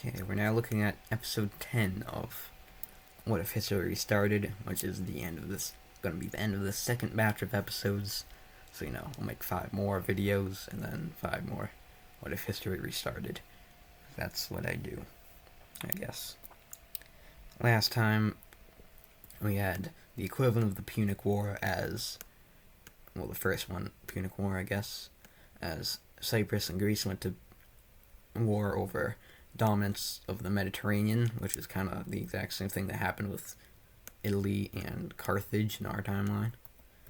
Okay, we're now looking at episode 10 of What If History Restarted, which is the end of this, going to be the end of the second batch of episodes. So, I'll make 5 more videos and then 5 more What If History Restarted. That's what I do, I guess. Last time, we had the equivalent of the Punic War as, well, the first one, Punic War, I guess, as Cyprus and Greece went to war over dominance of the Mediterranean, which is kind of the exact same thing that happened with Italy and Carthage in our timeline,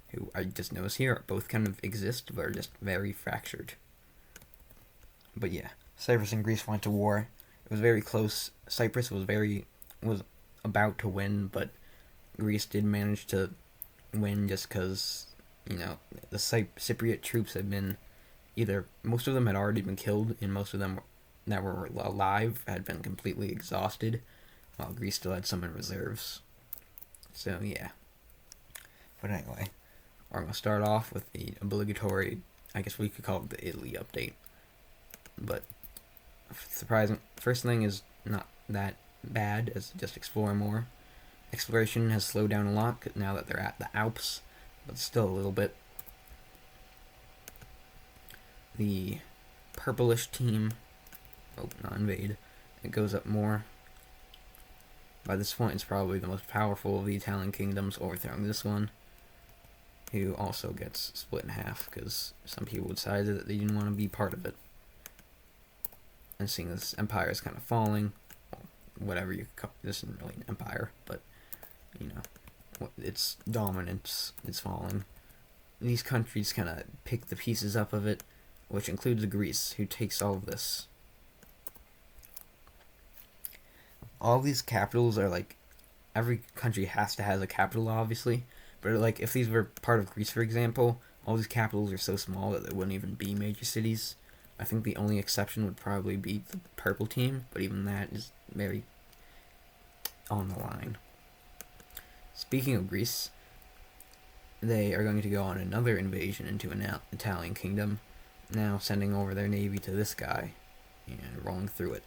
who I just noticed here both kind of exist, but are just very fractured. But yeah, Cyprus and Greece went to war. It was very close. Cyprus was about to win, but Greece did manage to win just because, the Cypriot troops had been most of them had already been killed, and most of them that were alive had been completely exhausted, while Greece still had some in reserves. So, yeah. But anyway, we're going to start off with the obligatory, I guess we could call it the Italy update. But, surprising, first thing is not that bad, as just explore more. Exploration has slowed down a lot now that they're at the Alps, but still a little bit. The purplish team, not invade, it goes up more. By this point, it's probably the most powerful of the Italian kingdoms, overthrowing this one, who also gets split in half because some people decided that they didn't want to be part of it. And seeing this empire is kind of falling, whatever you call this, isn't really an empire, but its dominance is falling. These countries kind of pick the pieces up of it, which includes Greece, who takes all of this. All these capitals are every country has to have a capital, obviously, but if these were part of Greece, for example, all these capitals are so small that there wouldn't even be major cities. I think the only exception would probably be the purple team, but even that is very on the line. Speaking of Greece, they are going to go on another invasion into an Italian kingdom, now sending over their navy to this guy and rolling through it.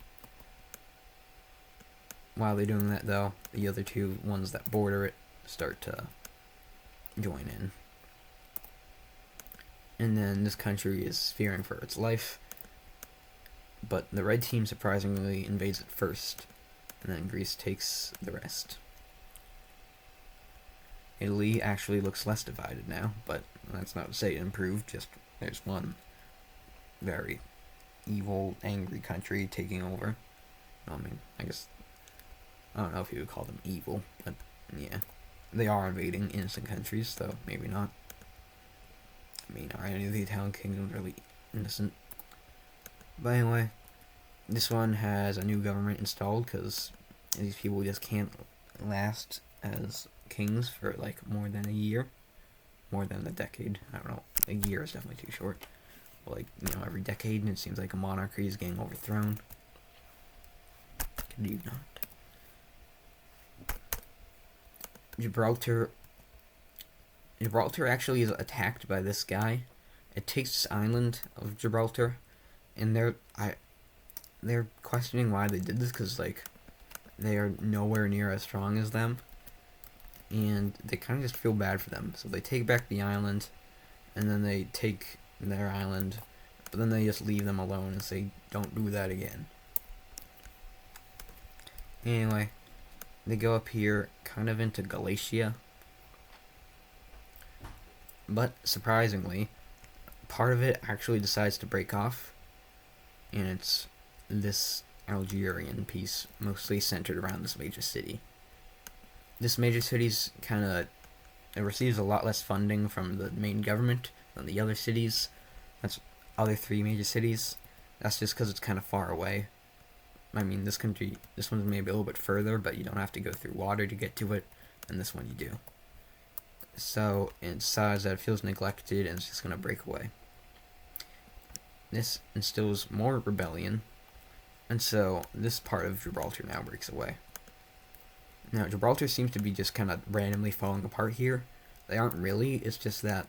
While they're doing that, though, the other two ones that border it start to join in. And then this country is fearing for its life, but the red team surprisingly invades it first, and then Greece takes the rest. Italy actually looks less divided now, but that's not to say it improved, just there's one very evil, angry country taking over. I guess, I don't know if you would call them evil, but yeah. They are invading innocent countries, though maybe not. Are any of the Italian kingdoms really innocent? But anyway, this one has a new government installed because these people just can't last as kings for more than a year. More than a decade. I don't know. A year is definitely too short. But every decade, and it seems like a monarchy is getting overthrown. Could you not? Gibraltar actually is attacked by this guy. It takes this island of Gibraltar, and they're questioning why they did this because they are nowhere near as strong as them, and they kind of just feel bad for them. So they take back the island, and then they take their island, but then they just leave them alone and say, "Don't do that again." Anyway, they go up here, kind of into Galatia. But, surprisingly, part of it actually decides to break off. And it's this Algerian piece, mostly centered around this major city. This major city's it receives a lot less funding from the main government than the other cities. That's other 3 major cities. That's just because it's kind of far away. This one's maybe a little bit further, but you don't have to go through water to get to it, and this one you do. So it decides that it feels neglected and it's just going to break away. This instills more rebellion, and so this part of Gibraltar now breaks away. Now, Gibraltar seems to be just kind of randomly falling apart here. They aren't really, it's just that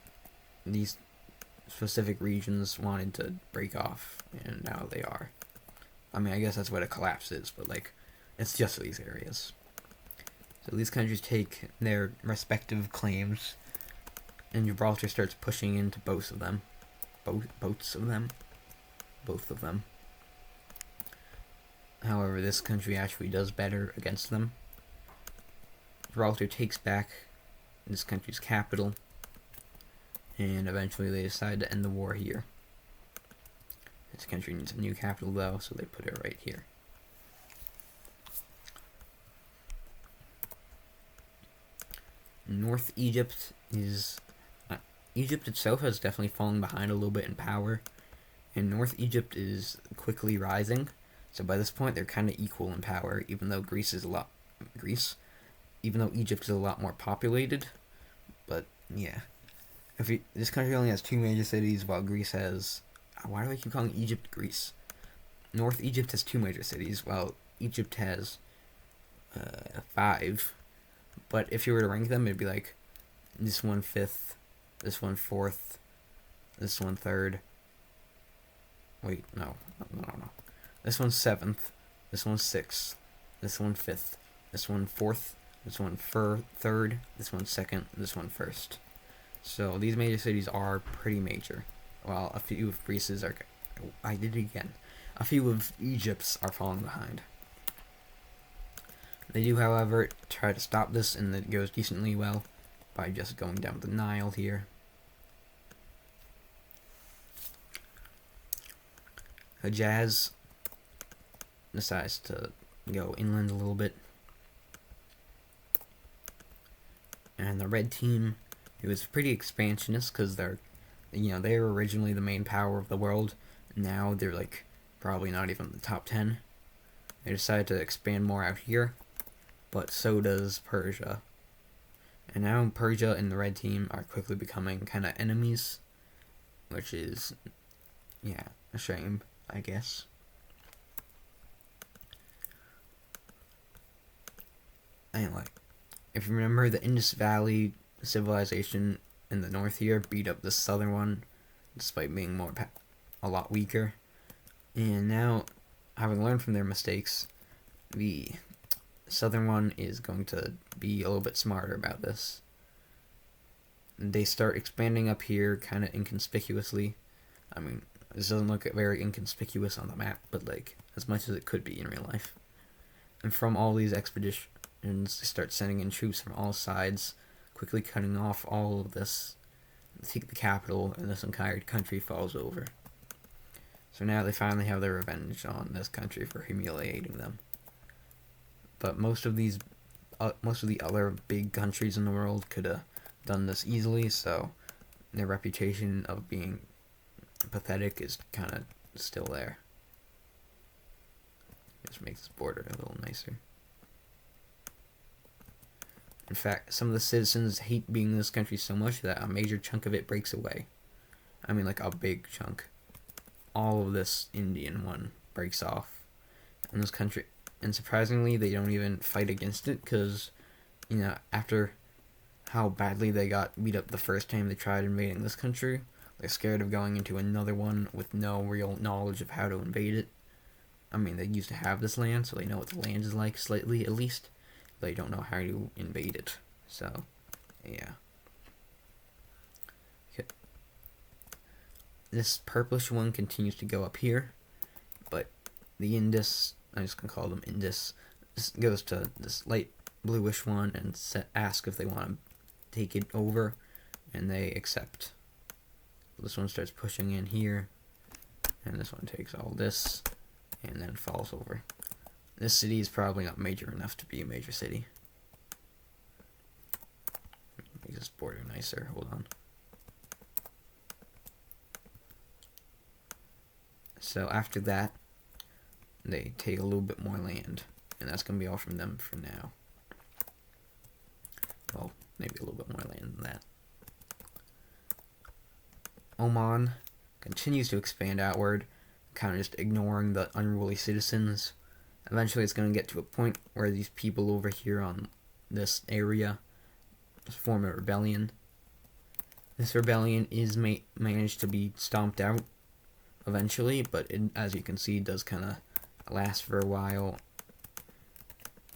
these specific regions wanted to break off, and now they are. I mean, I guess that's what a collapse is, but like, it's just these areas. So these countries take their respective claims, and Gibraltar starts pushing into both of them. Both of them. However, this country actually does better against them. Gibraltar takes back this country's capital, and eventually they decide to end the war here. This country needs a new capital though, so they put it right here. North Egypt is... Egypt itself has definitely fallen behind a little bit in power, and North Egypt is quickly rising. So by this point, they're kind of equal in power, even though even though Egypt is a lot more populated. But yeah, this country only has 2 major cities, while Greece has... Why do I keep calling Egypt Greece? North Egypt has 2 major cities, while Egypt has 5. But if you were to rank them, it'd be like this one 5th, this one 4th, this one 3rd. Wait, no. This one's 7th, this one's 6th, this one 5th, this one 4th, this one 3rd, this one 2nd, this one 1st. So these major cities are pretty major. While a few of Greece's are... I did it again. A few of Egypt's are falling behind. They do, however, try to stop this, and it goes decently well by just going down the Nile here. Hejaz decides to go inland a little bit. And the red team, it was pretty expansionist because they were originally the main power of the world. Now they're like probably not even the top 10. They decided to expand more out here, but so does Persia. And now Persia and the red team are quickly becoming kind of enemies, which is, yeah, a shame, I guess. Anyway, if you remember, the Indus Valley civilization in the north here beat up the southern one, despite being a lot weaker. And now, having learned from their mistakes, the southern one is going to be a little bit smarter about this. They start expanding up here kind of inconspicuously. I mean, this doesn't look very inconspicuous on the map, but like as much as it could be in real life. And from all these expeditions, they start sending in troops from all sides, quickly cutting off all of this, take the capital, and this entire country falls over. So now they finally have their revenge on this country for humiliating them. But most of the other big countries in the world could have done this easily, so their reputation of being pathetic is kind of still there. Just makes this border a little nicer. In fact, some of the citizens hate being in this country so much that a major chunk of it breaks away. I mean, like a big chunk. All of this Indian one breaks off in this country. And surprisingly, they don't even fight against it because, after how badly they got beat up the first time they tried invading this country, they're scared of going into another one with no real knowledge of how to invade it. I mean, they used to have this land, so they know what the land is like, slightly at least. They don't know how to invade it. So, yeah. Okay. This purplish one continues to go up here, but the Indus, I'm just going to call them Indus, this goes to this light bluish one and ask if they want to take it over, and they accept. This one starts pushing in here, and this one takes all this, and then falls over. This city is probably not major enough to be a major city. Make this border nicer, hold on. So after that, they take a little bit more land, and that's going to be all from them for now. Well, maybe a little bit more land than that. Oman continues to expand outward, kind of just ignoring the unruly citizens. Eventually it's going to get to a point where these people over here on this area form a rebellion. This rebellion is managed to be stomped out eventually, but it, as you can see, does kind of lasts for a while,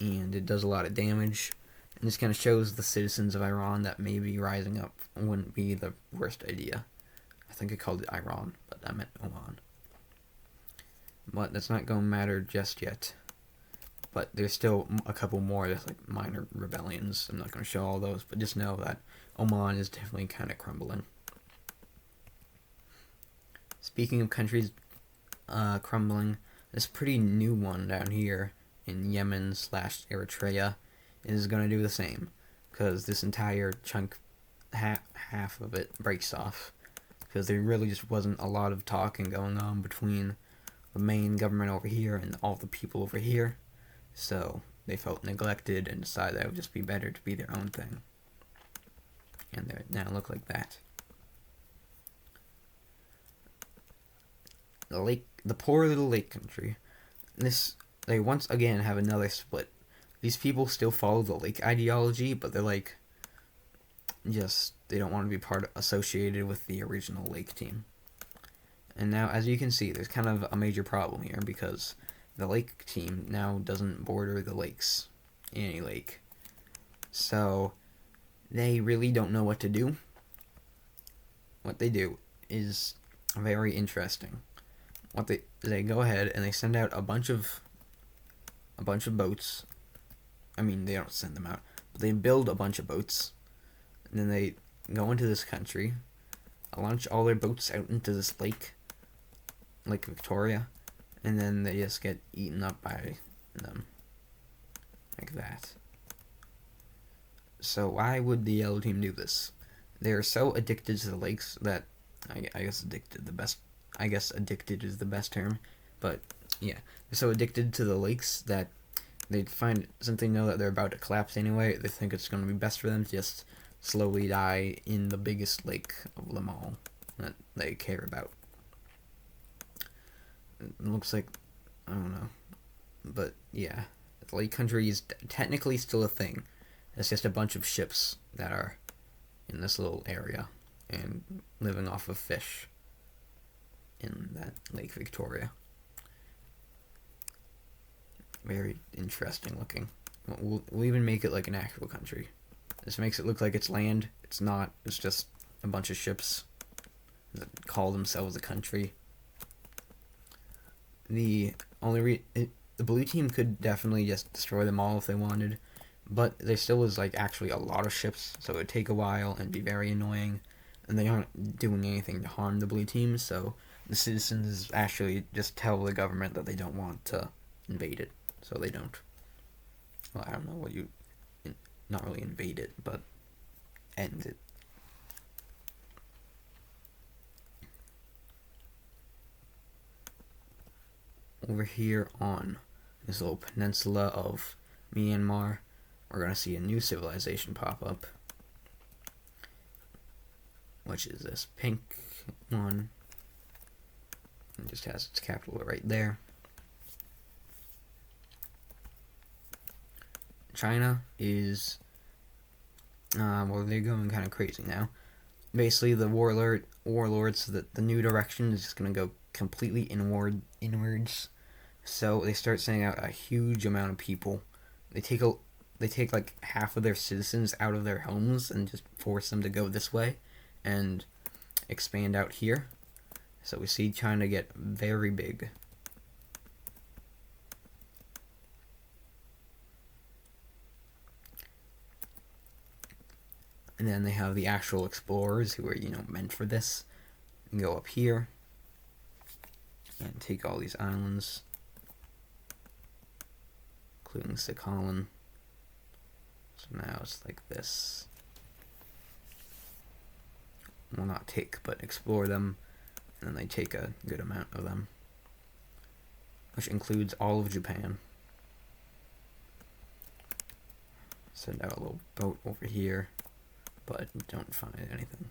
and it does a lot of damage. And this kind of shows the citizens of Iran that maybe rising up wouldn't be the worst idea. I think I called it Iran, but I meant Oman. But that's not going to matter just yet. But there's still a couple more, just like minor rebellions. I'm not going to show all those, but just know that Oman is definitely kind of crumbling. Speaking of countries crumbling, this pretty new one down here in Yemen/Eritrea is going to do the same, because this entire chunk, half of it, breaks off, because there really just wasn't a lot of talking going on between the main government over here and all the people over here, so they felt neglected and decided that it would just be better to be their own thing. And they now look like that. The poor little lake country. They once again have another split. These people still follow the lake ideology, but they're like, they don't want to be associated with the original lake team. And now, as you can see, there's kind of a major problem here, because the lake team now doesn't border the lakes, any lake. So, they really don't know what to do. What they do is very interesting. They go ahead and they send out a bunch of boats. I mean, they don't send them out, but they build a bunch of boats, and then they go into this country, launch all their boats out into this Lake Victoria, and then they just get eaten up by them, like that. So why would the yellow team do this? They're so addicted to the lakes that, I guess addicted is the best term, but yeah, they're so addicted to the lakes that they find, since they know that they're about to collapse anyway, they think it's going to be best for them to just slowly die in the biggest lake of them all that they care about. It looks like, I don't know, but yeah, the lake country is technically still a thing. It's just a bunch of ships that are in this little area and living off of fish in that Lake Victoria. Very interesting looking. We'll even make it like an actual country. This makes it look like it's land. It's not. It's just a bunch of ships that call themselves a country. The blue team could definitely just destroy them all if they wanted, but there still was actually a lot of ships, so it would take a while and be very annoying, and they aren't doing anything to harm the blue team, so the citizens actually just tell the government that they don't want to invade it, so they don't. Well, I don't know what not really invade it, but end it. Over here on this little peninsula of Myanmar, we're going to see a new civilization pop up, which is this pink one. It just has its capital right there. China is, well, they're going kind of crazy now. Basically, the warlords, the new direction is just going to go completely inwards. So they start sending out a huge amount of people. They take like half of their citizens out of their homes and just force them to go this way and expand out here. So we see China get very big. And then they have the actual explorers who are, meant for this. And go up here and take all these islands, including Sakhalin. So now it's like this. Well, not take, but explore them. And then they take a good amount of them, which includes all of Japan. Send out a little boat over here, but don't find anything.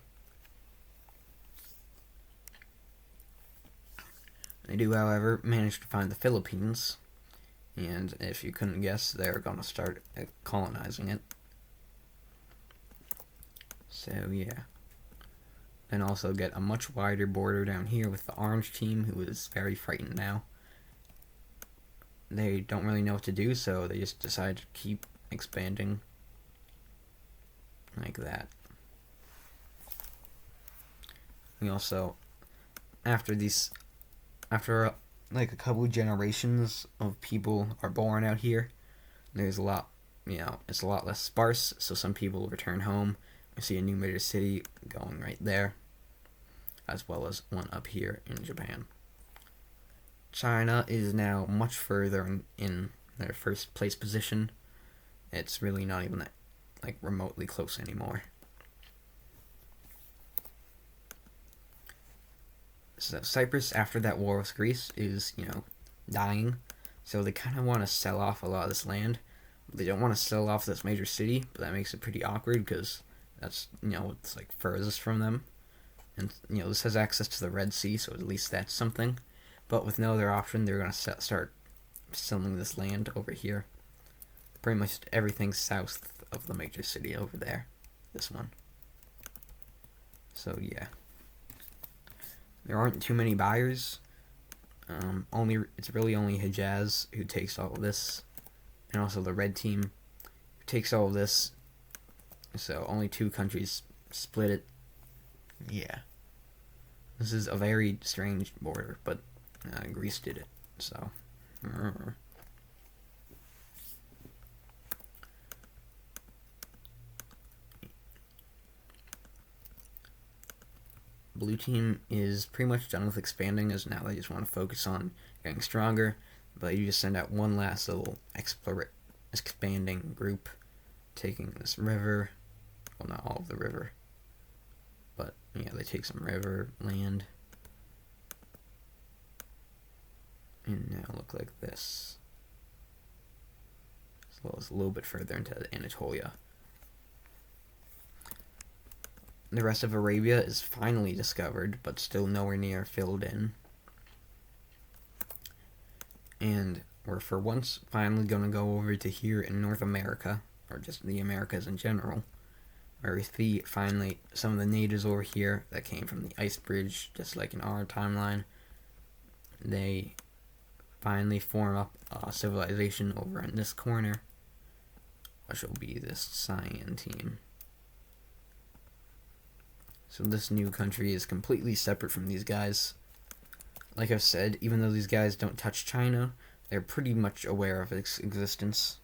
They do, however, manage to find the Philippines, and if you couldn't guess, they're going to start colonizing it. So, yeah. And also get a much wider border down here with the orange team, who is very frightened now. they don't really know what to do, so they just decide to keep expanding like that. We also, after like a couple generations of people are born out here, there's a lot, it's a lot less sparse, so some people return home. We see a new major city going right there, as well as one up here in Japan. China is now much further in their first place position. It's really not even that, like, remotely close anymore. So Cyprus, after that war with Greece, is, dying. So they kind of want to sell off a lot of this land. They don't want to sell off this major city, but that makes it pretty awkward because that's, it's like furthest from them. And, this has access to the Red Sea, so at least that's something. But with no other option, they're going to start selling this land over here. Pretty much everything south of the major city over there. This one. So, yeah. There aren't too many buyers. It's really only Hejaz who takes all of this. And also the red team who takes all of this. So only 2 countries split it. Yeah. This is a very strange border, but Greece did it, so. Blue team is pretty much done with expanding, as now they just want to focus on getting stronger, but you just send out one last little expanding group, taking this river, well, not all of the river, but yeah, they take some river land. And now look like this. As well as a little bit further into Anatolia. The rest of Arabia is finally discovered, but still nowhere near filled in. And we're for once finally going to go over to here in North America, or just the Americas in general, where we see finally some of the natives over here that came from the ice bridge, just like in our timeline. They finally form up a civilization over in this corner, which will be this cyan team. So this new country is completely separate from these guys. Like I've said, even though these guys don't touch China, they're pretty much aware of its existence.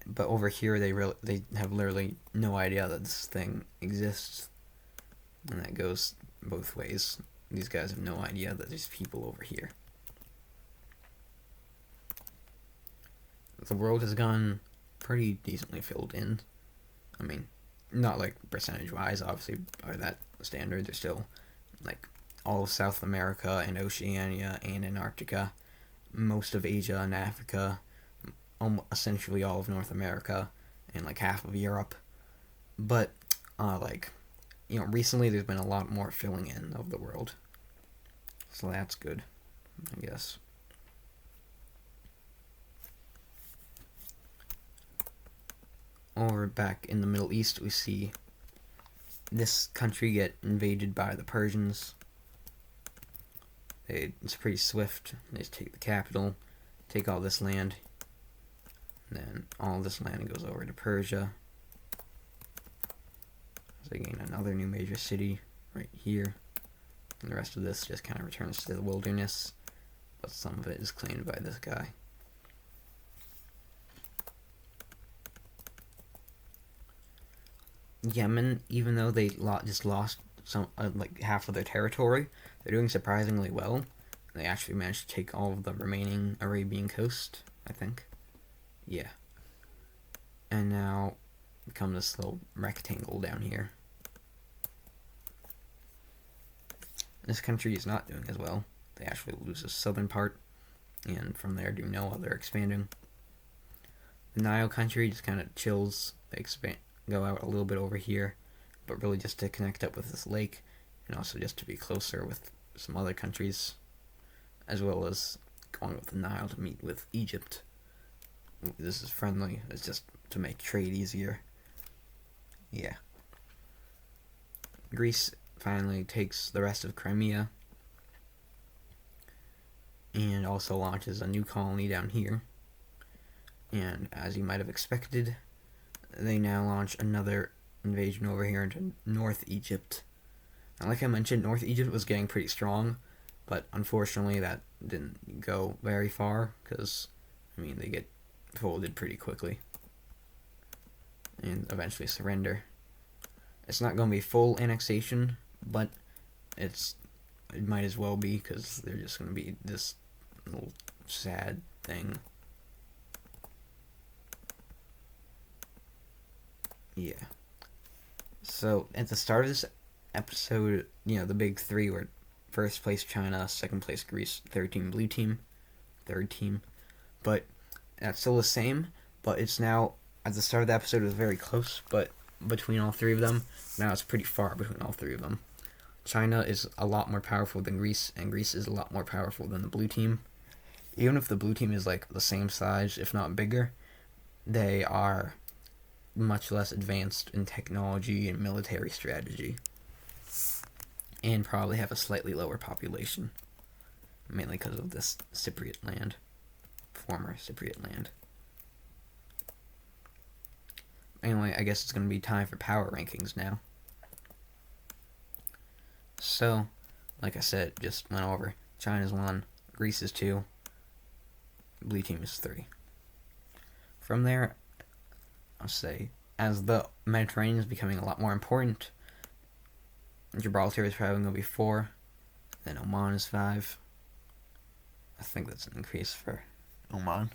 But over here, they have literally no idea that this thing exists. And that goes both ways. These guys have no idea that there's people over here. The world has gone pretty decently filled in. I mean, not like percentage-wise, obviously, by that standard. There's still, like, all of South America and Oceania and Antarctica, most of Asia and Africa, essentially all of North America, and, like, half of Europe. But, recently there's been a lot more filling in of the world. So that's good, I guess. Over back in the Middle East, we see this country get invaded by the Persians. It's pretty swift. They just take the capital, take all this land, and then all this land goes over to Persia. So they gain another new major city right here. And the rest of this just kind of returns to the wilderness, but some of it is claimed by this guy. Yemen, even though they just lost some like half of their territory, they're doing surprisingly well. They actually managed to take all of the remaining Arabian coast, I think. Yeah. And now come this little rectangle down here. This country is not doing as well. They actually lose the southern part, and from there do no other expanding. The Nile country just kind of chills. They go out a little bit over here, but really just to connect up with this lake, and also just to be closer with some other countries, as well as going with the Nile to meet with Egypt. This is friendly. It's just to make trade easier. Yeah. Greece finally takes the rest of Crimea. and also launches a new colony down here. And as you might have expected, they now launch another invasion over here into North Egypt. And like I mentioned, North Egypt was getting pretty strong, but unfortunately that didn't go very far, because, I mean, they get folded pretty quickly and eventually surrender. It's not going to be full annexation, but it might as well be, because they're just going to be this little sad thing. Yeah. So at the start of this episode, the big three were first place China, second place Greece, third team blue team, third team. But that's still the same, but it's now, at the start of the episode, it was very close, but between all three of them, now it's pretty far between all three of them. China is a lot more powerful than Greece, and Greece is a lot more powerful than the blue team. Even if the blue team is like the same size, if not bigger, they are much less advanced in technology and military strategy, and probably have a slightly lower population, mainly because of this Cypriot land, former Cypriot land. Anyway, I guess it's going to be time for power rankings now. So, like I said, just went over. China's 1, Greece is 2, blue team is 3. From there, I'll say, as the Mediterranean is becoming a lot more important, Gibraltar is probably going to be 4, then Oman is 5. I think that's an increase for Oman.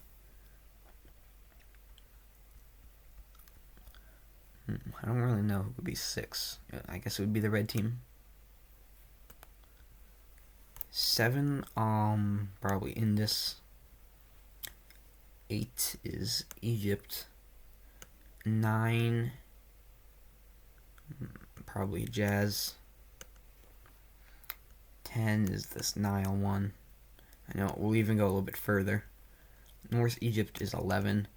I don't really know who would be 6. I guess it would be the red team. 7, probably Indus. 8 is Egypt. 9, probably Jazz. 10 is this Nile one. I know we'll even go a little bit further. North Egypt is 11,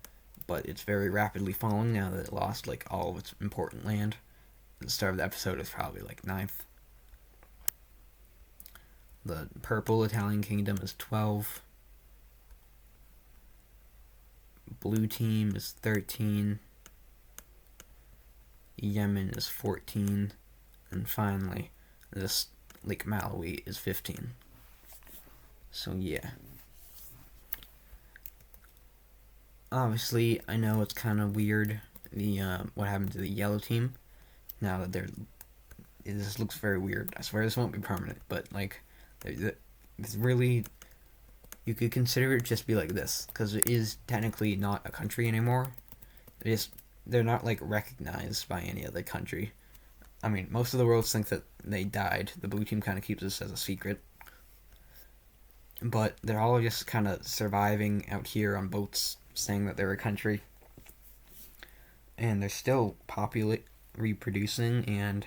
but it's very rapidly falling now that it lost like all of its important land. At the start of the episode, it's probably like 9th. The purple Italian kingdom is 12. Blue team is 13. Yemen is 14. And finally, this Lake Malawi is 15. So yeah. Obviously, I know it's kind of weird, what happened to the yellow team. Now that this looks very weird. I swear this won't be permanent, but like, it's really, you could consider it just be like this, because it is technically not a country anymore. They're not like recognized by any other country. I mean, most of the world think that they died. The blue team kind of keeps this as a secret. But they're all just kind of surviving out here on boats, saying that they're a country. And they're still reproducing and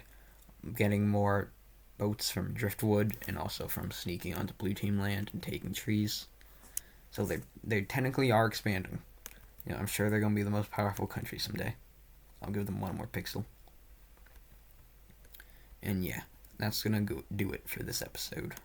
getting more boats from driftwood, and also from sneaking onto blue team land and taking trees. So they technically are expanding. I'm sure they're going to be the most powerful country someday. I'll give them one more pixel. And yeah, that's going to do it for this episode.